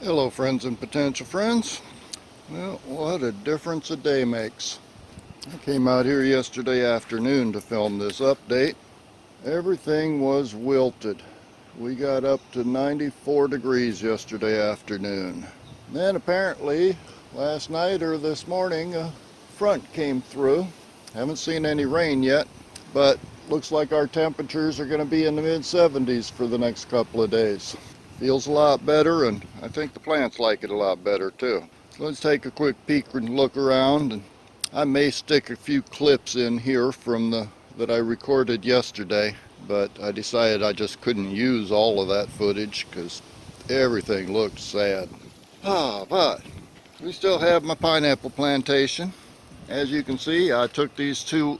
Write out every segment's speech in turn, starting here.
Hello friends and potential friends. Well, what a difference a day makes. I came out here yesterday afternoon to film this update. Everything was wilted. We got up to 94 degrees yesterday afternoon. Then apparently last night or this morning a front came through. Haven't seen any rain yet, but looks like our temperatures are going to be in the mid 70s for the next couple of days. Feels a lot better, and I think the plants like it a lot better too. So let's take a quick peek and look around, and I may stick a few clips in here from that I recorded yesterday, but I decided I just couldn't use all of that footage because everything looked sad. But we still have my pineapple plantation. As you can see, I took these two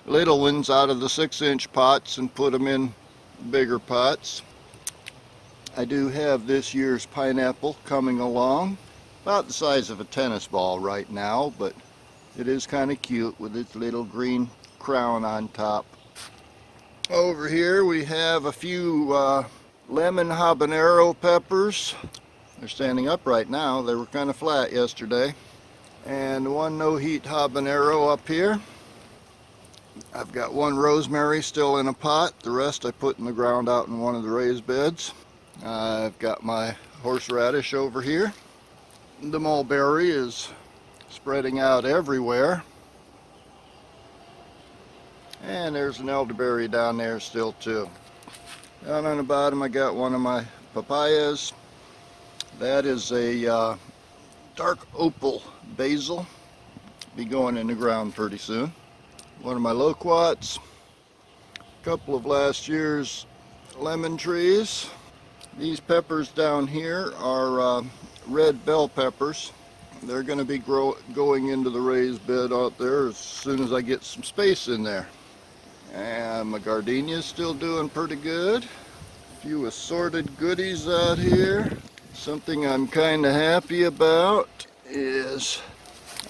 little ones out of the 6-inch pots and put them in bigger pots. I do have this year's pineapple coming along, about the size of a tennis ball right now, but it is kind of cute with its little green crown on top. Over here we have a few lemon habanero peppers. They're standing up right now. They were kind of flat yesterday. And one no-heat habanero up here. I've got one rosemary still in a pot. The rest I put in the ground out in one of the raised beds. I've got my horseradish over here. The mulberry is spreading out everywhere. And there's an elderberry down there still too. Down on the bottom I got one of my papayas. That is a dark opal basil. Be going in the ground pretty soon. One of my loquats. A couple of last year's lemon trees. These peppers down here are red bell peppers. They're going to be going into the raised bed out there as soon as I get some space in there. And my gardenia is still doing pretty good. A few assorted goodies out here. Something I'm kind of happy about is,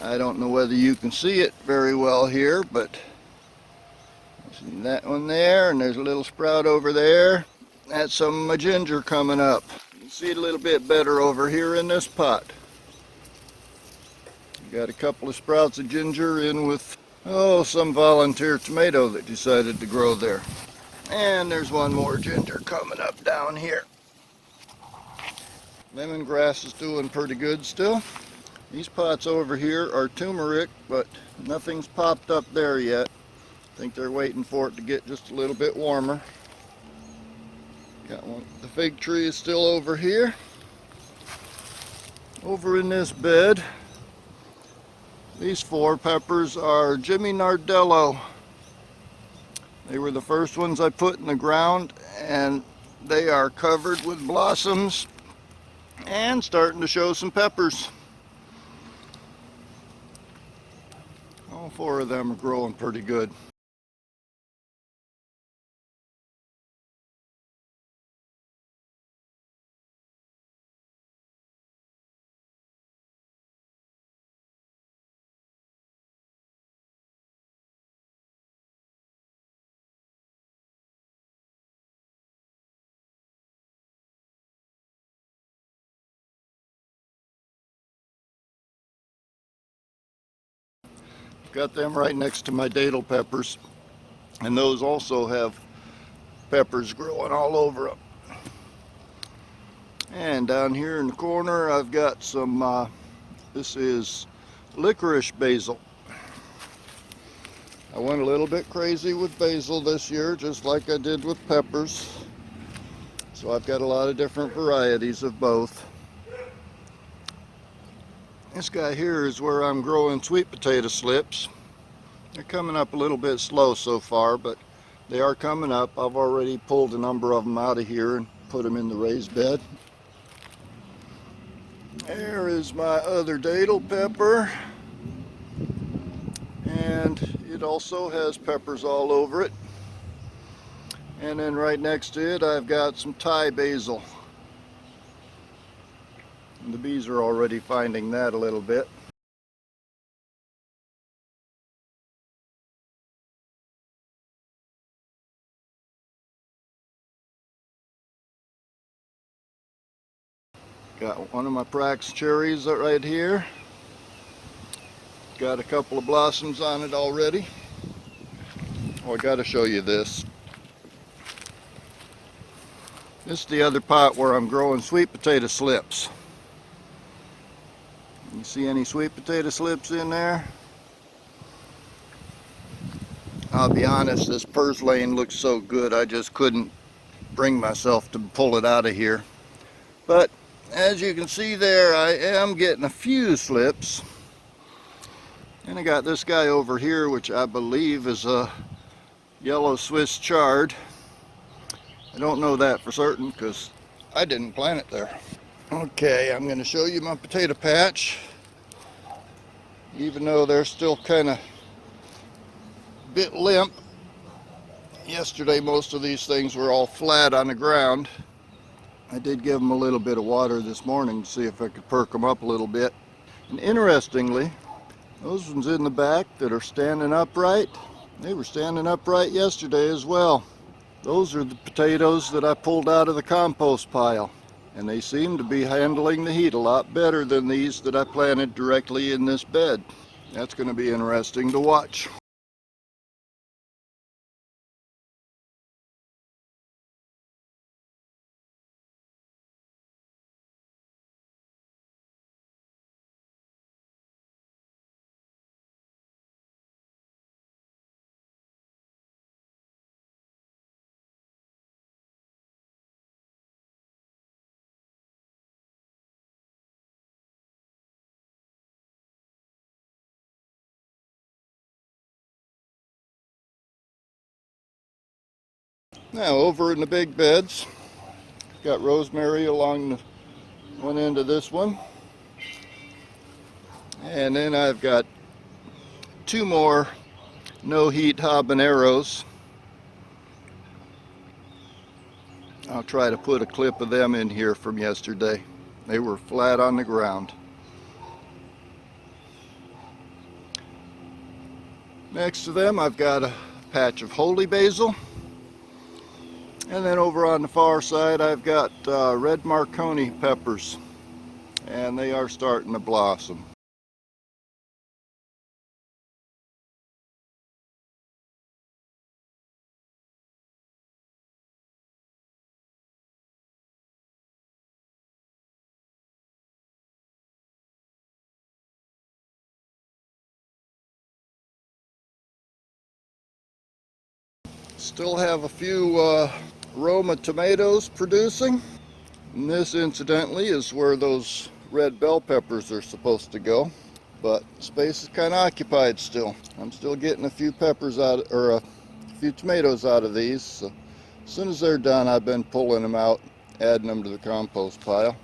I don't know whether you can see it very well here, but see that one there, and there's a little sprout over there. That's some of my ginger coming up. You can see it a little bit better over here in this pot. Got a couple of sprouts of ginger in with, some volunteer tomato that decided to grow there. And there's one more ginger coming up down here. Lemongrass is doing pretty good still. These pots over here are turmeric, but nothing's popped up there yet. I think they're waiting for it to get just a little bit warmer. Got one. The fig tree is still over here. Over in this bed, these 4 peppers are Jimmy Nardello. They were the first ones I put in the ground, and they are covered with blossoms and starting to show some peppers. All 4 of them are growing pretty good. Got them right next to my datel peppers, and those also have peppers growing all over them. And down here in the corner I've got some, this is licorice basil. I went a little bit crazy with basil this year, just like I did with peppers. So I've got a lot of different varieties of both. This guy here is where I'm growing sweet potato slips. They're coming up a little bit slow so far, but they are coming up. I've already pulled a number of them out of here and put them in the raised bed. There is my other datel pepper, and it also has peppers all over it. And then right next to it I've got some Thai basil. And the bees are already finding that a little bit. Got one of my Prax cherries right here. Got a couple of blossoms on it already. Oh, I gotta show you this. This is the other pot where I'm growing sweet potato slips. You see any sweet potato slips in there? I'll be honest, this purslane looks so good I just couldn't bring myself to pull it out of here. But as you can see there, I am getting a few slips. And I got this guy over here, which I believe is a yellow Swiss chard. I don't know that for certain because I didn't plant it there. Okay, I'm going to show you my potato patch. Even though they're still kind of a bit limp. Yesterday most of these things were all flat on the ground. I did give them a little bit of water this morning to see if I could perk them up a little bit. And interestingly, those ones in the back that are standing upright, they were standing upright yesterday as well. Those are the potatoes that I pulled out of the compost pile. And they seem to be handling the heat a lot better than these that I planted directly in this bed. That's going to be interesting to watch. Now over in the big beds, got rosemary along the one end of this one. And then I've got two more no heat habaneros. I'll try to put a clip of them in here from yesterday. They were flat on the ground. Next to them I've got a patch of holy basil. And then over on the far side I've got red Marconi peppers. And they are starting to blossom. Still have a few Roma tomatoes producing. And this incidentally is where those red bell peppers are supposed to go. But space is kind of occupied still. I'm still getting a few peppers out, or a few tomatoes out of these. So as soon as they're done, I've been pulling them out, adding them to the compost pile.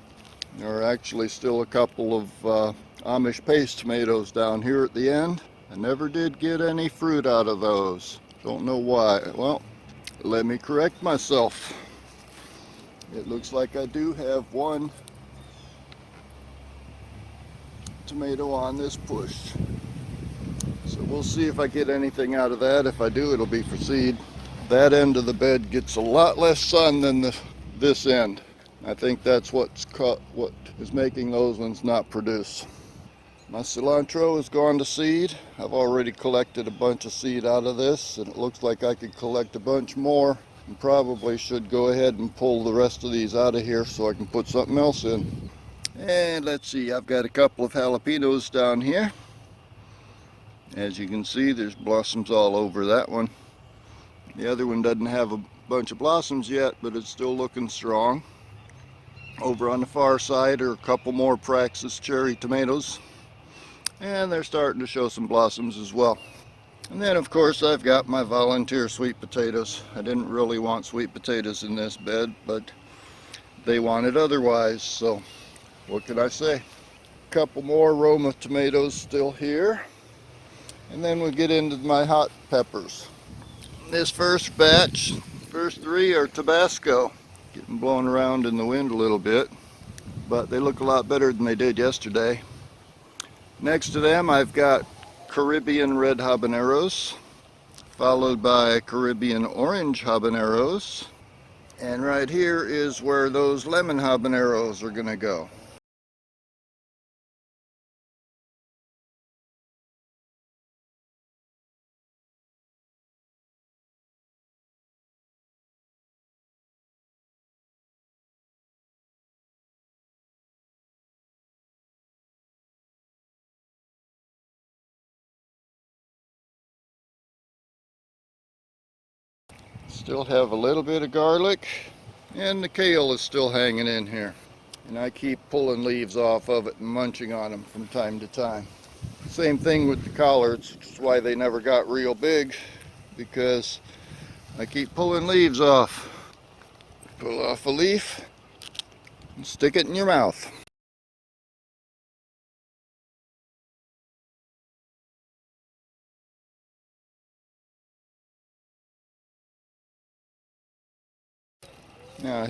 There are actually still a couple of Amish paste tomatoes down here at the end. I never did get any fruit out of those. Don't know why. Well, let me correct myself. It looks like I do have one tomato on this push. So we'll see if I get anything out of that. If I do, it'll be for seed. That end of the bed gets a lot less sun than this end. I think that's what is making those ones not produce. My cilantro has gone to seed. I've already collected a bunch of seed out of this, and it looks like I could collect a bunch more, and probably should go ahead and pull the rest of these out of here so I can put something else in. And let's see, I've got a couple of jalapenos down here. As you can see, there's blossoms all over that one. The other one doesn't have a bunch of blossoms yet, but it's still looking strong. Over on the far side are a couple more Praxis cherry tomatoes. And they're starting to show some blossoms as well. And then of course I've got my volunteer sweet potatoes. I didn't really want sweet potatoes in this bed, but they wanted otherwise, so what can I say? A couple more Roma tomatoes still here. And then we'll get into my hot peppers. This first batch, first three are Tabasco. Getting blown around in the wind a little bit, but they look a lot better than they did yesterday. Next to them I've got Caribbean red habaneros, followed by Caribbean orange habaneros, and right here is where those lemon habaneros are going to go. Still have a little bit of garlic, and the kale is still hanging in here. And I keep pulling leaves off of it and munching on them from time to time. Same thing with the collards, which is why they never got real big, because I keep pulling leaves off. Pull off a leaf and stick it in your mouth. Now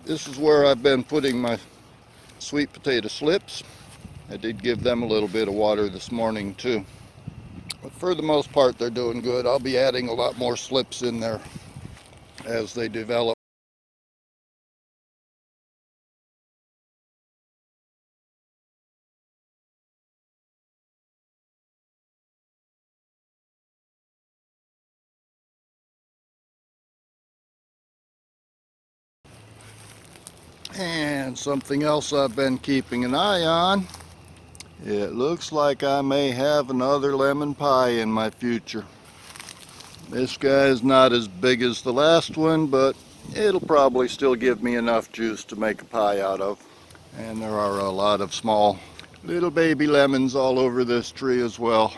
this is where I've been putting my sweet potato slips. I did give them a little bit of water this morning too. But for the most part, they're doing good. I'll be adding a lot more slips in there as they develop. And something else I've been keeping an eye on. It looks like I may have another lemon pie in my future. This guy is not as big as the last one, but it'll probably still give me enough juice to make a pie out of. And there are a lot of small little baby lemons all over this tree as well.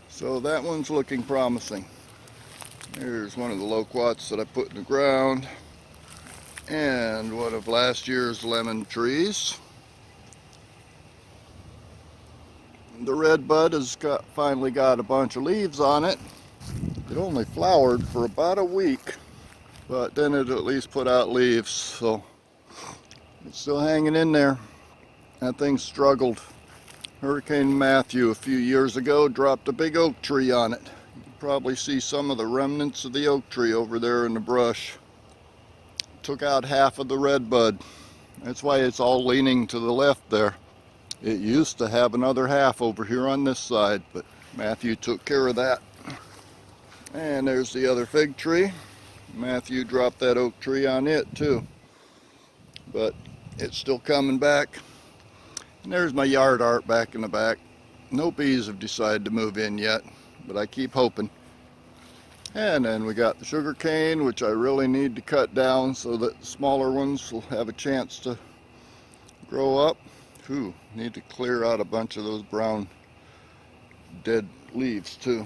So that one's looking promising. Here's one of the loquats that I put in the ground, and one of last year's lemon trees. The red bud has finally got a bunch of leaves on it. It only flowered for about a week, but then it at least put out leaves, so it's still hanging in there. That thing struggled. Hurricane Matthew a few years ago dropped a big oak tree on it. You can probably see some of the remnants of the oak tree over there in the brush. Took out half of the red bud. That's why it's all leaning to the left there. It used to have another half over here on this side, but Matthew took care of that. And there's the other fig tree. Matthew dropped that oak tree on it too, but it's still coming back. And there's my yard art back in the back. No bees have decided to move in yet, but I keep hoping. And then we got the sugar cane, which I really need to cut down so that the smaller ones will have a chance to grow up. Ooh, need to clear out a bunch of those brown dead leaves too.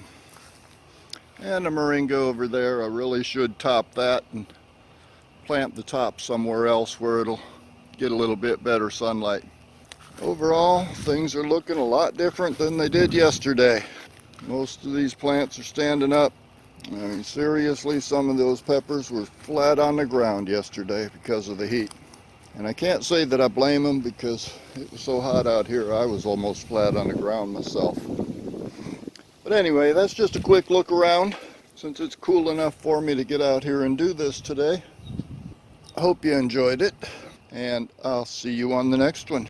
And the moringa over there, I really should top that and plant the top somewhere else where it'll get a little bit better sunlight. Overall, things are looking a lot different than they did yesterday. Most of these plants are standing up. I mean, seriously, some of those peppers were flat on the ground yesterday because of the heat. And I can't say that I blame them, because it was so hot out here, I was almost flat on the ground myself. But anyway, that's just a quick look around, since it's cool enough for me to get out here and do this today. I hope you enjoyed it, and I'll see you on the next one.